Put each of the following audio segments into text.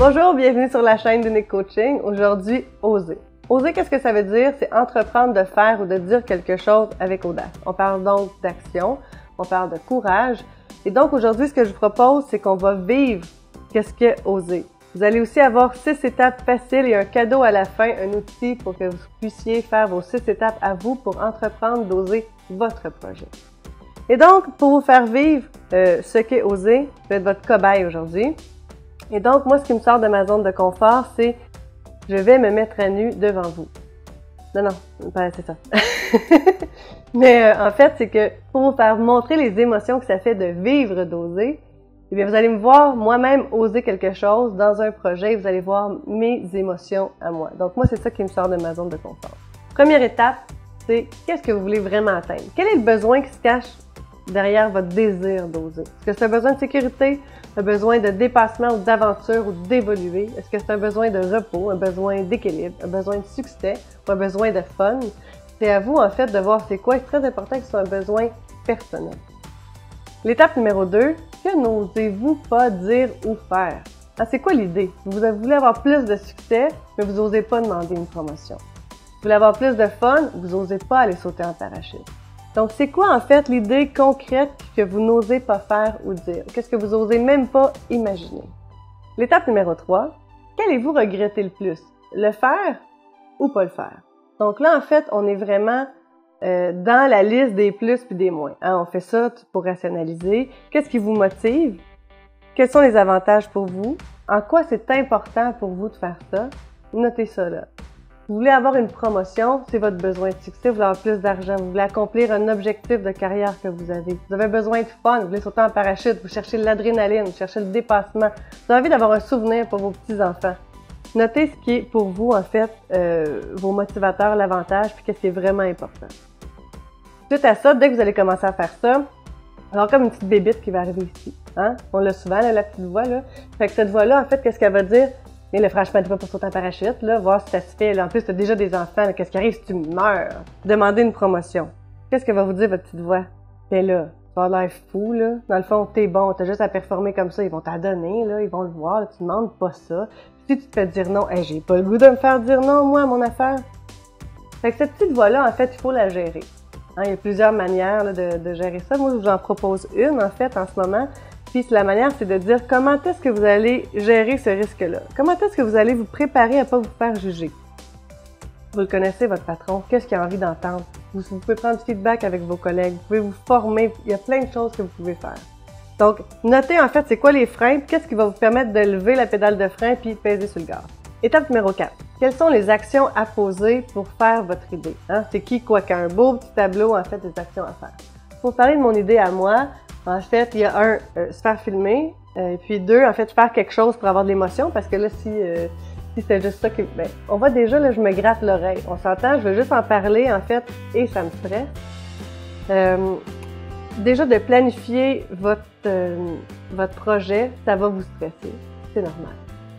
Bonjour, bienvenue sur la chaîne d'Unique Coaching. Aujourd'hui, oser. Oser, qu'est-ce que ça veut dire? C'est entreprendre de faire ou de dire quelque chose avec audace. On parle donc d'action, on parle de courage. Et donc aujourd'hui, ce que je vous propose, c'est qu'on va vivre qu'est-ce que oser. Vous allez aussi avoir 6 étapes faciles et un cadeau à la fin, un outil pour que vous puissiez faire vos 6 étapes à vous pour entreprendre d'oser votre projet. Et donc, pour vous faire vivre ce qu'est oser, je vais être votre cobaye aujourd'hui. Et donc, moi, ce qui me sort de ma zone de confort, c'est je vais me mettre à nu devant vous. Non, c'est ça. Mais en fait, c'est que pour vous faire montrer les émotions que ça fait de vivre d'oser, eh bien, vous allez me voir moi-même oser quelque chose dans un projet et vous allez voir mes émotions à moi. Donc, moi, c'est ça qui me sort de ma zone de confort. Première étape, c'est qu'est-ce que vous voulez vraiment atteindre? Quel est le besoin qui se cache derrière votre désir d'oser? Est-ce que c'est un besoin de sécurité, un besoin de dépassement ou d'aventure ou d'évoluer? Est-ce que c'est un besoin de repos, un besoin d'équilibre, un besoin de succès ou un besoin de fun? C'est à vous, en fait, de voir c'est quoi. C'est très important que ce soit un besoin personnel. L'étape numéro 2, que n'osez-vous pas dire ou faire? C'est quoi l'idée? Vous voulez avoir plus de succès, mais vous n'osez pas demander une promotion. Vous voulez avoir plus de fun, vous n'osez pas aller sauter en parachute. Donc, c'est quoi en fait l'idée concrète que vous n'osez pas faire ou dire? Qu'est-ce que vous n'osez même pas imaginer? L'étape numéro 3, qu'allez-vous regretter le plus? Le faire ou pas le faire? Donc là, en fait, on est vraiment dans la liste des plus puis des moins. On fait ça pour rationaliser. Qu'est-ce qui vous motive? Quels sont les avantages pour vous? En quoi c'est important pour vous de faire ça? Notez ça là. Vous voulez avoir une promotion, c'est votre besoin de succès, vous voulez avoir plus d'argent, vous voulez accomplir un objectif de carrière que vous avez. Vous avez besoin de fun, vous voulez sauter en parachute, vous cherchez l'adrénaline, vous cherchez le dépassement. Vous avez envie d'avoir un souvenir pour vos petits-enfants. Notez ce qui est pour vous, en fait, vos motivateurs, l'avantage, puis qu'est-ce qui est vraiment important. Suite à ça, dès que vous allez commencer à faire ça, alors comme une petite bébite qui va arriver ici. On l'a souvent, là, la petite voix, là. Fait que cette voix-là, en fait, qu'est-ce qu'elle va dire? Mais là, franchement, t'es pas pour sauter en parachute, là, voir si ça se fait. Là, en plus, t'as déjà des enfants, là, qu'est-ce qui arrive si tu meurs? Demandez une promotion. Qu'est-ce que va vous dire votre petite voix? T'es là, tu vas l'air fou, là. Dans le fond, t'es bon, t'as juste à performer comme ça, ils vont t'en donner, là, ils vont le voir, là, tu demandes pas ça. Si tu te fais dire non, hey, j'ai pas le goût de me faire dire non, moi, à mon affaire. Fait que cette petite voix-là, en fait, il faut la gérer. Il y a plusieurs manières là, de gérer ça. Moi, je vous en propose une, en fait, en ce moment. Puis la manière, c'est de dire comment est-ce que vous allez gérer ce risque-là. Comment est-ce que vous allez vous préparer à pas vous faire juger. Vous le connaissez, votre patron. Qu'est-ce qu'il a envie d'entendre? Vous pouvez prendre du feedback avec vos collègues. Vous pouvez vous former. Il y a plein de choses que vous pouvez faire. Donc, notez en fait c'est quoi les freins, qu'est-ce qui va vous permettre de lever la pédale de frein puis de peser sur le gaz. Étape numéro 4. Quelles sont les actions à poser pour faire votre idée? C'est qui, quoi, qu'un beau petit tableau, en fait, des actions à faire. Pour parler de mon idée à moi, en fait, il y a un, se faire filmer, et puis 2, en fait, faire quelque chose pour avoir de l'émotion, parce que là, si c'est juste ça que... on voit déjà, là, je me gratte l'oreille. On s'entend, je veux juste en parler, en fait, et ça me stresse. Déjà, de planifier votre projet, ça va vous stresser. C'est normal.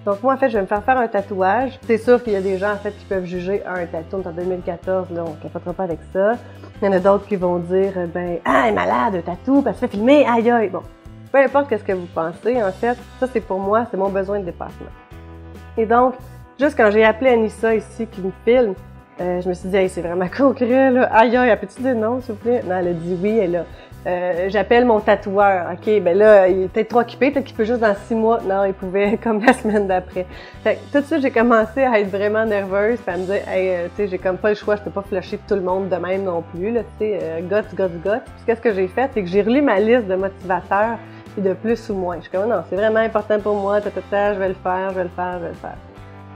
Donc, moi, en fait, je vais me faire un tatouage. C'est sûr qu'il y a des gens, en fait, qui peuvent juger un tatou. En 2014, là, on ne capotera pas avec ça. Il y en a d'autres qui vont dire, elle est malade, un tatou, parce qu'elle se fait filmer, aïe aïe. Bon, peu importe ce que vous pensez, en fait, ça, c'est pour moi, c'est mon besoin de dépassement. Et donc, juste quand j'ai appelé Anissa ici, qui me filme, je me suis dit, hey, c'est vraiment concret, là. Aïe aïe, peux-tu dire non, s'il vous plaît? Non, elle a dit oui, elle a. J'appelle mon tatoueur. OK, ben là, il est peut-être trop occupé, peut-être qu'il peut juste dans 6 mois. Non, il pouvait comme la semaine d'après. Fait que tout de suite, j'ai commencé à être vraiment nerveuse, puis à me dire, hey, tu sais, j'ai comme pas le choix, je peux pas flusher tout le monde de même non plus, là, tu sais, guts. Puis qu'est-ce que j'ai fait, c'est que j'ai relu ma liste de motivateurs, puis de plus ou moins. Je suis comme, non, c'est vraiment important pour moi, je vais le faire.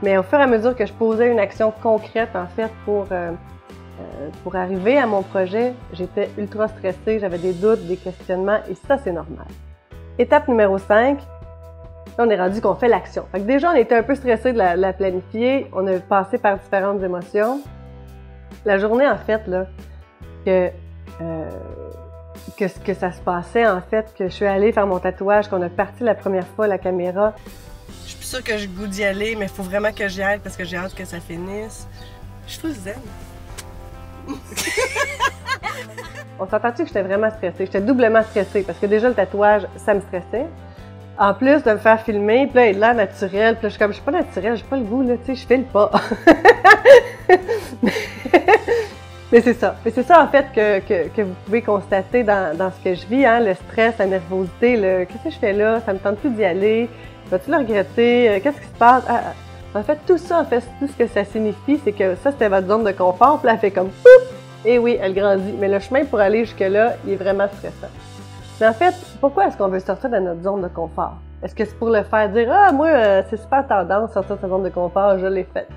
Mais au fur et à mesure que je posais une action concrète, en fait, pour arriver à mon projet, j'étais ultra stressée, j'avais des doutes, des questionnements, et ça, c'est normal. Étape numéro 5, là, on est rendu qu'on fait l'action. Fait que déjà, on était un peu stressé de la planifier, on a passé par différentes émotions. La journée, en fait, là, que ça se passait, en fait, que je suis allée faire mon tatouage, qu'on a parti la première fois la caméra. Je suis plus sûre que j'ai le goût d'y aller, mais il faut vraiment que j'y aille parce que j'ai hâte que ça finisse. Je suis full zen. On s'entend-tu que j'étais vraiment stressée? J'étais doublement stressée parce que déjà le tatouage, ça me stressait. En plus de me faire filmer, puis là, il est l'air naturel, puis là, je suis comme, je suis pas naturelle, j'ai pas le goût, là, tu sais, je file pas. Mais c'est ça. Mais c'est ça, en fait, que vous pouvez constater dans ce que je vis, hein, le stress, la nervosité, le « qu'est-ce que je fais là? Ça me tente plus d'y aller. Vas-tu le regretter? Qu'est-ce qui se passe? » En fait, tout ça, en fait, tout ce que ça signifie, c'est que ça, c'était votre zone de confort, puis là, elle fait comme « pouf! » Et oui, elle grandit. Mais le chemin pour aller jusque-là, il est vraiment stressant. Mais en fait, pourquoi est-ce qu'on veut sortir de notre zone de confort? Est-ce que c'est pour le faire dire « Ah, moi, c'est super tendance, sortir de sa zone de confort, je l'ai faite. »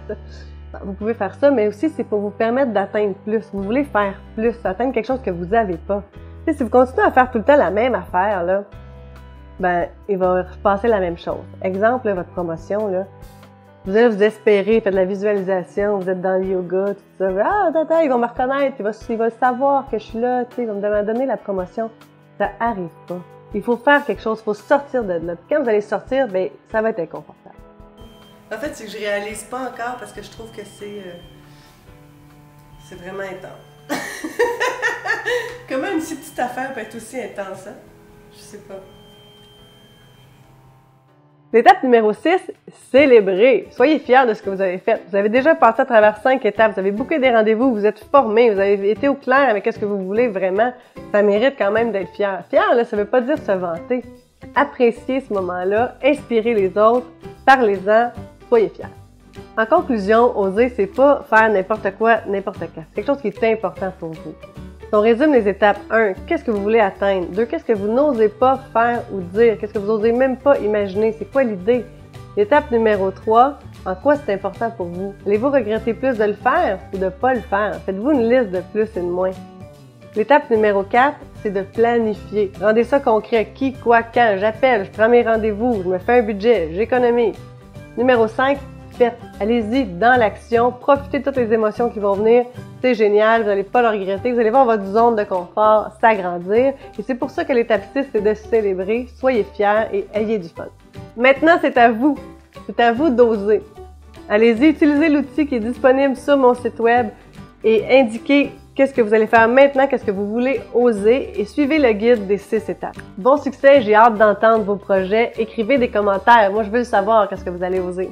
Vous pouvez faire ça, mais aussi c'est pour vous permettre d'atteindre plus. Vous voulez faire plus, atteindre quelque chose que vous n'avez pas. Tu sais, si vous continuez à faire tout le temps la même affaire, là, ben, il va se passer la même chose. Exemple, là, votre promotion, là, vous allez vous espérer, faites de la visualisation, vous êtes dans le yoga, tout ça. Ah, tata, ils vont me reconnaître, il va savoir que je suis là, tu sais, ils vont me donner la promotion. Ça arrive pas. Il faut faire quelque chose, il faut sortir de là. Puis quand vous allez sortir, ben, ça va être inconfortable. En fait, c'est que je réalise pas encore parce que je trouve que c'est vraiment intense. Comment une si petite affaire peut être aussi intense, hein? Je sais pas. L'étape numéro 6, célébrez. Soyez fiers de ce que vous avez fait. Vous avez déjà passé à travers 5 étapes. Vous avez booké des rendez-vous, vous êtes formés, vous avez été au clair avec ce que vous voulez vraiment. Ça mérite quand même d'être fier. Fier, là, ça veut pas dire se vanter. Appréciez ce moment-là, inspirez les autres, parlez-en, soyez fiers. En conclusion, oser, c'est pas faire n'importe quoi, n'importe quand. C'est quelque chose qui est important pour vous. Si on résume les étapes, 1, qu'est-ce que vous voulez atteindre? 2, qu'est-ce que vous n'osez pas faire ou dire? Qu'est-ce que vous n'osez même pas imaginer? C'est quoi l'idée? L'étape numéro 3, en quoi c'est important pour vous? Allez-vous regretter plus de le faire ou de pas le faire? Faites-vous une liste de plus et de moins. L'étape numéro 4, c'est de planifier. Rendez ça concret. Qui, quoi, quand? J'appelle, je prends mes rendez-vous, je me fais un budget, j'économise. Numéro 5, faites. Allez-y dans l'action, profitez de toutes les émotions qui vont venir. C'est génial, vous n'allez pas le regretter. Vous allez voir votre zone de confort s'agrandir. Et c'est pour ça que l'étape 6, c'est de célébrer. Soyez fiers et ayez du fun. Maintenant, c'est à vous. C'est à vous d'oser. Allez-y, utilisez l'outil qui est disponible sur mon site web et indiquez qu'est-ce que vous allez faire maintenant, qu'est-ce que vous voulez oser et suivez le guide des 6 étapes. Bon succès, j'ai hâte d'entendre vos projets. Écrivez des commentaires. Moi, je veux savoir qu'est-ce que vous allez oser.